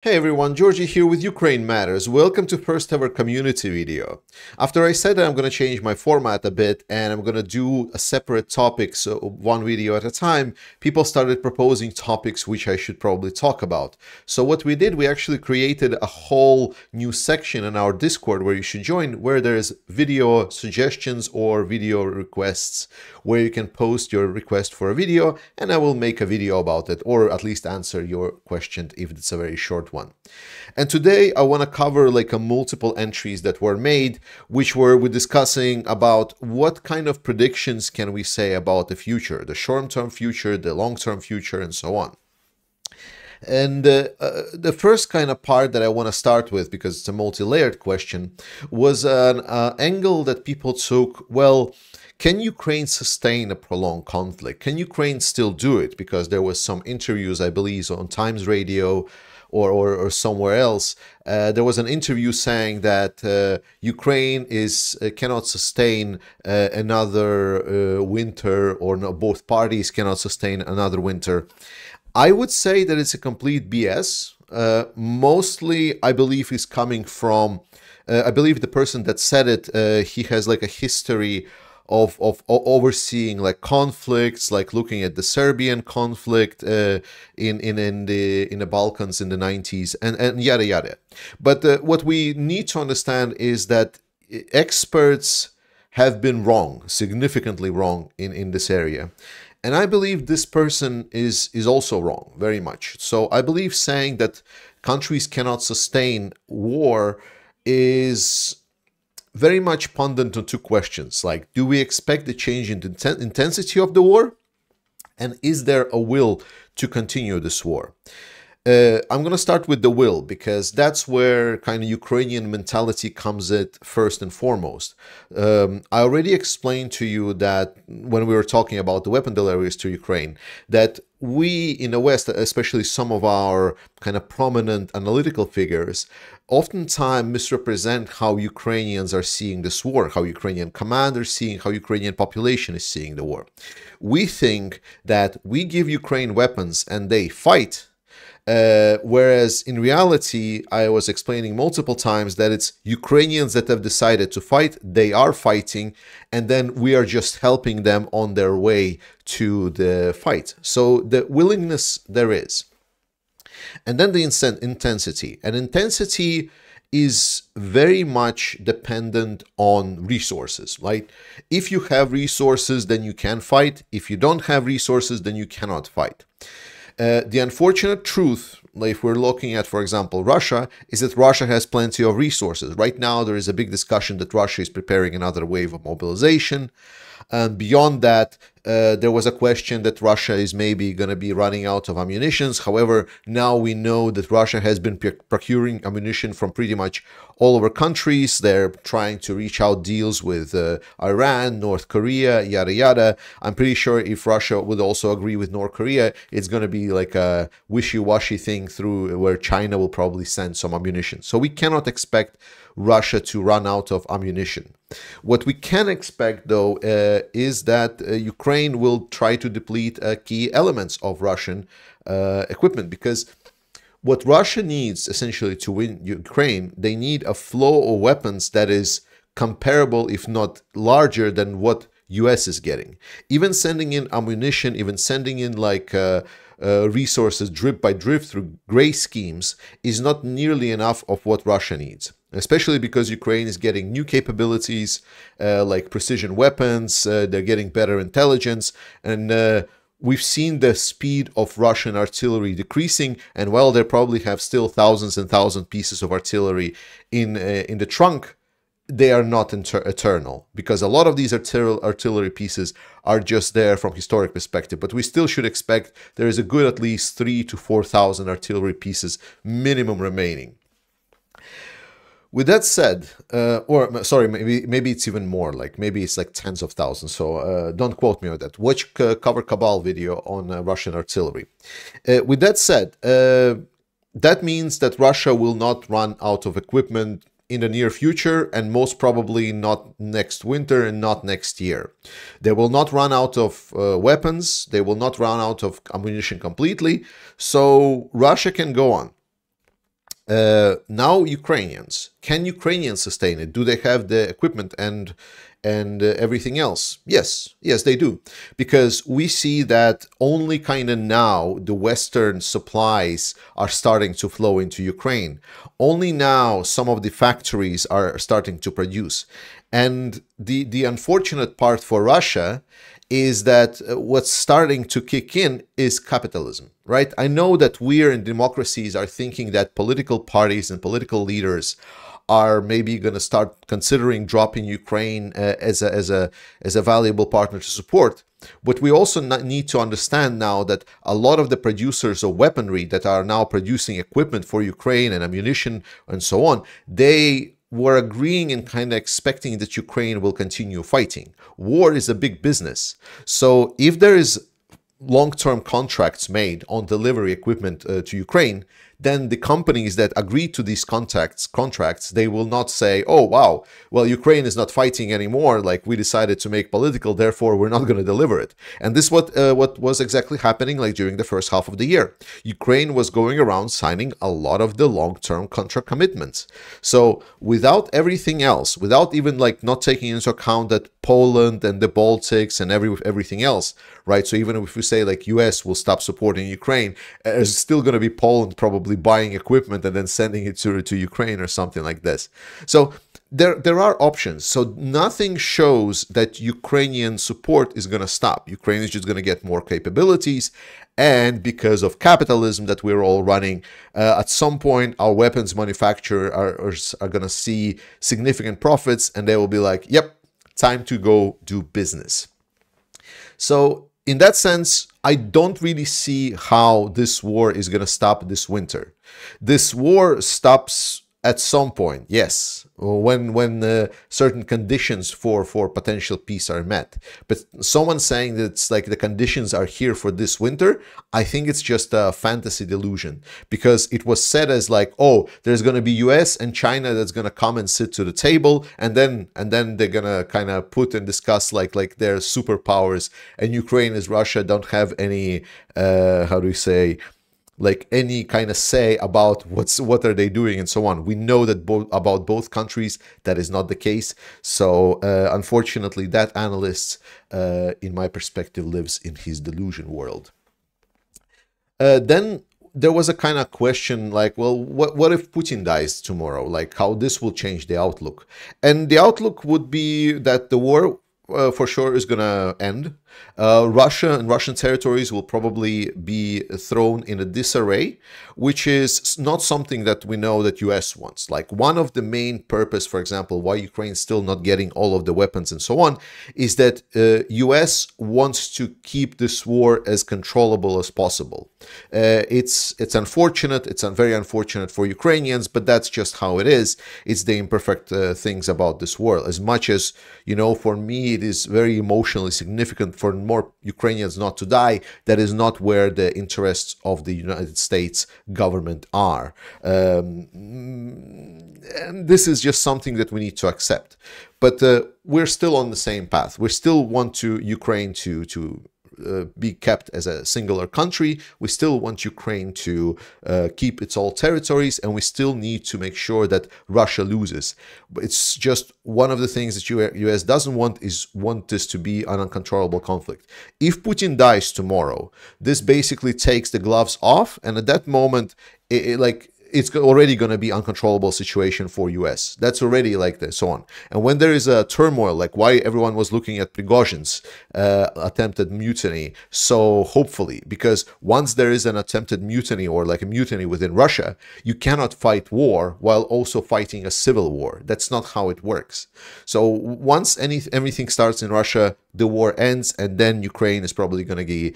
Hey everyone, Georgie here with Ukraine Matters. Welcome to first ever community video. After I said that I'm going to change my format a bit and I'm going to do a separate topic, so one video at a time, people started proposing topics which I should probably talk about. So what we did, we actually created a whole new section in our Discord where you should join, where there's video suggestions or video requests, where you can post your request for a video and I will make a video about it, or at least answer your question if it's a very short one. And today I want to cover like a multiple entries that were made, which we're discussing about what kind of predictions can we say about the future, the short-term future, the long-term future, and so on. And the first kind of part that I want to start with, because it's a multi-layered question, was an angle that people took. Well, can Ukraine sustain a prolonged conflict? Can Ukraine still do it? Because there was some interviews, I believe, on Times Radio or somewhere else. There was an interview saying that Ukraine cannot sustain another winter, or no, both parties cannot sustain another winter. I would say that it's a complete BS. Mostly, I believe, is coming from, I believe the person that said it, he has like a history of overseeing like conflicts, like looking at the Serbian conflict in the Balkans in the 90s and yada yada. But what we need to understand is that experts have been wrong, significantly wrong in this area. And I believe this person is also wrong, very much. So I believe saying that countries cannot sustain war is very much pundit on two questions, like, do we expect a change in the intensity of the war? And is there a will to continue this war? I'm going to start with the will, because that's where kind of Ukrainian mentality comes in first and foremost. I already explained to you that when we were talking about the weapon deliveries to Ukraine, that we in the West, especially some of our kind of prominent analytical figures, oftentimes misrepresent how Ukrainians are seeing this war, how Ukrainian commanders seeing, how Ukrainian population is seeing the war. We think that we give Ukraine weapons and they fight, whereas in reality, I was explaining multiple times that it's Ukrainians that have decided to fight, they are fighting, and then we are just helping them on their way to the fight. So the willingness there is. And then the intensity. And intensity is very much dependent on resources, right? If you have resources, then you can fight. If you don't have resources, then you cannot fight. The unfortunate truth, if we're looking at, for example, Russia, is that Russia has plenty of resources. Right now, there is a big discussion that Russia is preparing another wave of mobilization. And beyond that, there was a question that Russia is maybe going to be running out of ammunition. However, now we know that Russia has been procuring ammunition from pretty much all over countries. They're trying to reach out deals with Iran, North Korea, yada yada. I'm pretty sure if Russia would also agree with North Korea, it's going to be like a wishy-washy thing through where China will probably send some ammunition. So we cannot expect Russia to run out of ammunition. What we can expect, though, is that Ukraine will try to deplete key elements of Russian equipment, because what Russia needs essentially to win Ukraine, they need a flow of weapons that is comparable, if not larger, than what US is getting. Even sending in ammunition, even sending in like resources drip by drip through gray schemes is not nearly enough of what Russia needs. Especially because Ukraine is getting new capabilities like precision weapons, they're getting better intelligence, and we've seen the speed of Russian artillery decreasing, and while they probably have still thousands and thousands of pieces of artillery in the trunk, they are not eternal, because a lot of these artillery pieces are just there from historic perspective. But we still should expect there is a good at least 3,000 to 4,000 artillery pieces minimum remaining. With that said, or sorry, maybe it's even more, like maybe it's like tens of thousands, so don't quote me on that. Watch Cover Cabal video on Russian artillery. With that said, that means that Russia will not run out of equipment in the near future, and most probably not next winter and not next year. They will not run out of weapons, they will not run out of ammunition completely, so Russia can go on. Now Ukrainians, can Ukrainians sustain it? Do they have the equipment and everything else? Yes, they do, because we see that only kind of now the Western supplies are starting to flow into Ukraine. Only now some of the factories are starting to produce, and the unfortunate part for Russia is that what's starting to kick in is capitalism, right? I know that we in democracies are thinking that political parties and political leaders are maybe going to start considering dropping Ukraine as a valuable partner to support. But we also need to understand now that a lot of the producers of weaponry that are now producing equipment for Ukraine and ammunition and so on, they were agreeing and kind of expecting that Ukraine will continue fighting. War is a big business. So if there is long-term contracts made on delivery equipment to Ukraine, then the companies that agree to these contracts, they will not say, oh, wow, well, Ukraine is not fighting anymore, like we decided to make political, therefore we're not going to deliver it. And this is what was exactly happening like during the first half of the year. Ukraine was going around signing a lot of the long-term contract commitments. So without everything else, without even like not taking into account that Poland and the Baltics and everything else, right? So even if we say like US will stop supporting Ukraine, there's still going to be Poland probably buying equipment and then sending it to Ukraine or something like this. So there are options. So nothing shows that Ukrainian support is going to stop. Ukraine is just going to get more capabilities. And because of capitalism that we're all running, at some point, our weapons manufacturers are going to see significant profits, and they will be like, yep, time to go do business. So in that sense, I don't really see how this war is going to stop this winter. This war stops at some point, yes, when certain conditions for potential peace are met. But someone saying that it's like the conditions are here for this winter, I think it's just a fantasy delusion, because it was said as like, oh, there's going to be US and China that's going to come and sit to the table, and then they're going to kind of put and discuss like their superpowers, and Ukraine as Russia don't have any how do you say, like any kind of say about what are they doing and so on. We know that about both countries that is not the case. So unfortunately, that analyst, in my perspective, lives in his delusion world. Then there was a kind of question like, well, what if Putin dies tomorrow? Like how this will change the outlook? And the outlook would be that the war for sure is going to end. Russia and Russian territories will probably be thrown in a disarray, which is not something that we know that US wants. Like one of the main purpose, for example, why Ukraine's still not getting all of the weapons and so on, is that US wants to keep this war as controllable as possible. It's unfortunate. It's very unfortunate for Ukrainians, but that's just how it is. It's the imperfect things about this war. As much as, you know, for me, it is very emotionally significant for more Ukrainians not to die. That is not where the interests of the United States government are. And this is just something that we need to accept. But we're still on the same path. We still want Ukraine to be kept as a singular country. We still want Ukraine to keep its all territories, and we still need to make sure that Russia loses. But it's just one of the things that US doesn't want this to be an uncontrollable conflict. If Putin dies tomorrow, this basically takes the gloves off, and at that moment, it's already going to be uncontrollable situation for US. That's already like this, so on. And when there is a turmoil, like why everyone was looking at Prigozhin's attempted mutiny, so hopefully, because once there is an attempted mutiny or like a mutiny within Russia, you cannot fight war while also fighting a civil war. That's not how it works. So once everything starts in Russia, the war ends, and then Ukraine is probably going to be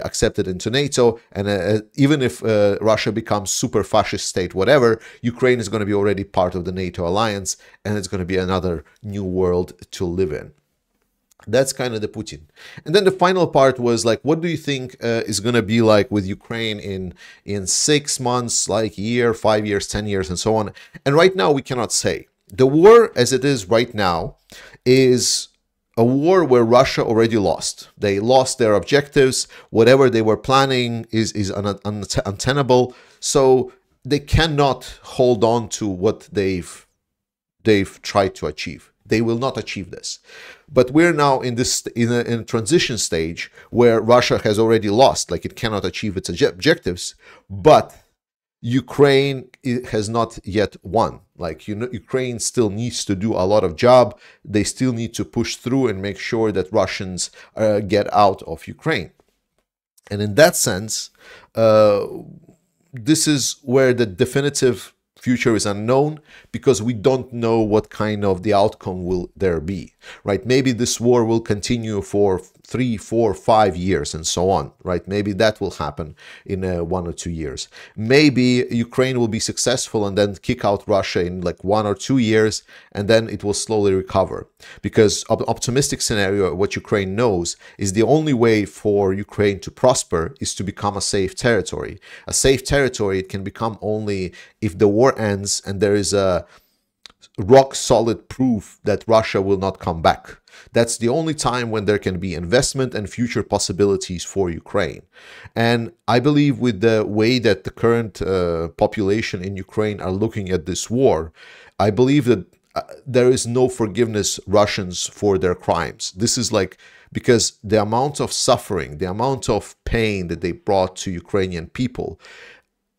accepted into NATO. And even if Russia becomes super fascist state, whatever, Ukraine is going to be already part of the NATO alliance, and it's going to be another new world to live in. That's kind of the Putin. And then the final part was like, what do you think is going to be like with Ukraine in 6 months, like year, 5 years, 10 years, and so on? And right now we cannot say. The war as it is right now is a war where Russia already lost. They lost their objectives. Whatever they were planning is untenable. So they cannot hold on to what they've tried to achieve. They will not achieve this. But we're now in a transition stage where Russia has already lost, like it cannot achieve its objectives, but Ukraine has not yet won. Like, Ukraine still needs to do a lot of job. They still need to push through and make sure that Russians get out of Ukraine. And in that sense, this is where the definitive future is unknown, because we don't know what kind of the outcome will there be, right? Maybe this war will continue for 3, 4, 5 years and so on, right? Maybe that will happen in 1 or 2 years. Maybe Ukraine will be successful and then kick out Russia in like 1 or 2 years, and then it will slowly recover. Because optimistic scenario, what Ukraine knows is the only way for Ukraine to prosper is to become a safe territory. A safe territory it can become only if the war ends and there is a rock solid proof that Russia will not come back. That's the only time when there can be investment and future possibilities for Ukraine. And I believe with the way that the current population in Ukraine are looking at this war, I believe that there is no forgiveness Russians for their crimes. This is like, because the amount of suffering, the amount of pain that they brought to Ukrainian people,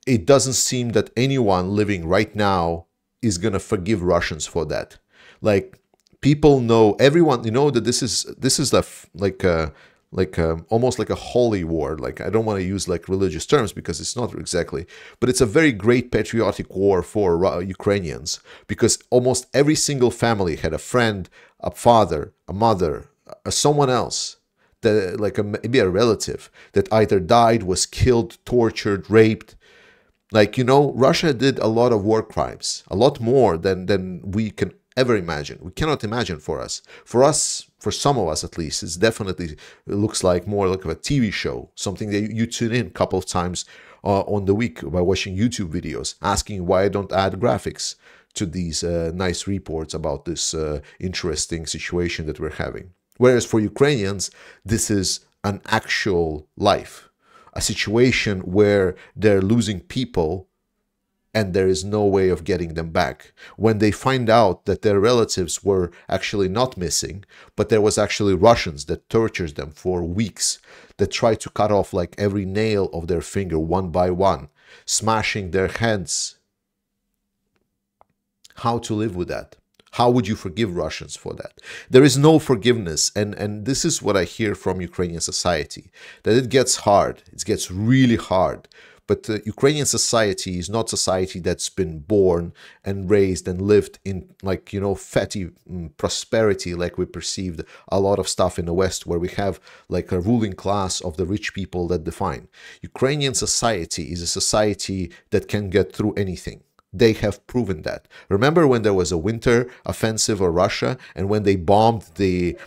it doesn't seem that anyone living right now is going to forgive Russians for that. Like, people know, everyone, that this is almost like a holy war. Like, I don't want to use like religious terms because it's not exactly, but it's a very great patriotic war for Ukrainians, because almost every single family had a friend, a father, a mother, someone else, that like maybe a relative that either died, was killed, tortured, raped. Like, Russia did a lot of war crimes, a lot more than we can ever imagine. We cannot imagine for us. For some of us at least, it looks like more like a TV show, something that you tune in a couple of times on the week by watching YouTube videos, asking why I don't add graphics to these nice reports about this interesting situation that we're having. Whereas for Ukrainians, this is an actual life. A situation where they're losing people and there is no way of getting them back. When they find out that their relatives were actually not missing, but there was actually Russians that tortured them for weeks, that tried to cut off like every nail of their finger one by one, smashing their hands. How to live with that? How would you forgive Russians for that? There is no forgiveness. And this is what I hear from Ukrainian society, that it gets hard. It gets really hard. But Ukrainian society is not society that's been born and raised and lived in like, fatty prosperity, like we perceived a lot of stuff in the West, where we have like a ruling class of the rich people that define. Ukrainian society is a society that can get through anything. They have proven that. Remember when there was a winter offensive of Russia, and when they bombed the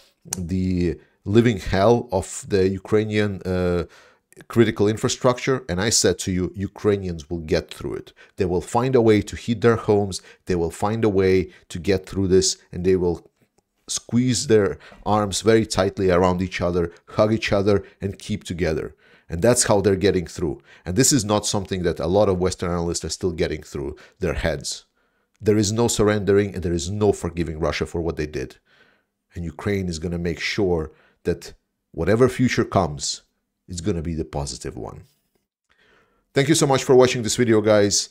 living hell of the Ukrainian critical infrastructure? And I said to you, Ukrainians will get through it. They will find a way to heat their homes. They will find a way to get through this, and they will squeeze their arms very tightly around each other, hug each other, and keep together. And that's how they're getting through. And this is not something that a lot of Western analysts are still getting through their heads. There is no surrendering, and there is no forgiving Russia for what they did. And Ukraine is going to make sure that whatever future comes, it's going to be the positive one. Thank you so much for watching this video, guys.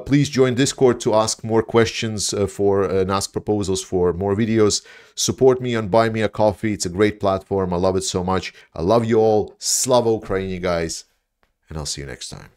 Please join Discord to ask more questions and ask proposals for more videos. Support me on Buy Me a Coffee. It's a great platform. I love it so much. I love you all. Slava Ukraini, guys. And I'll see you next time.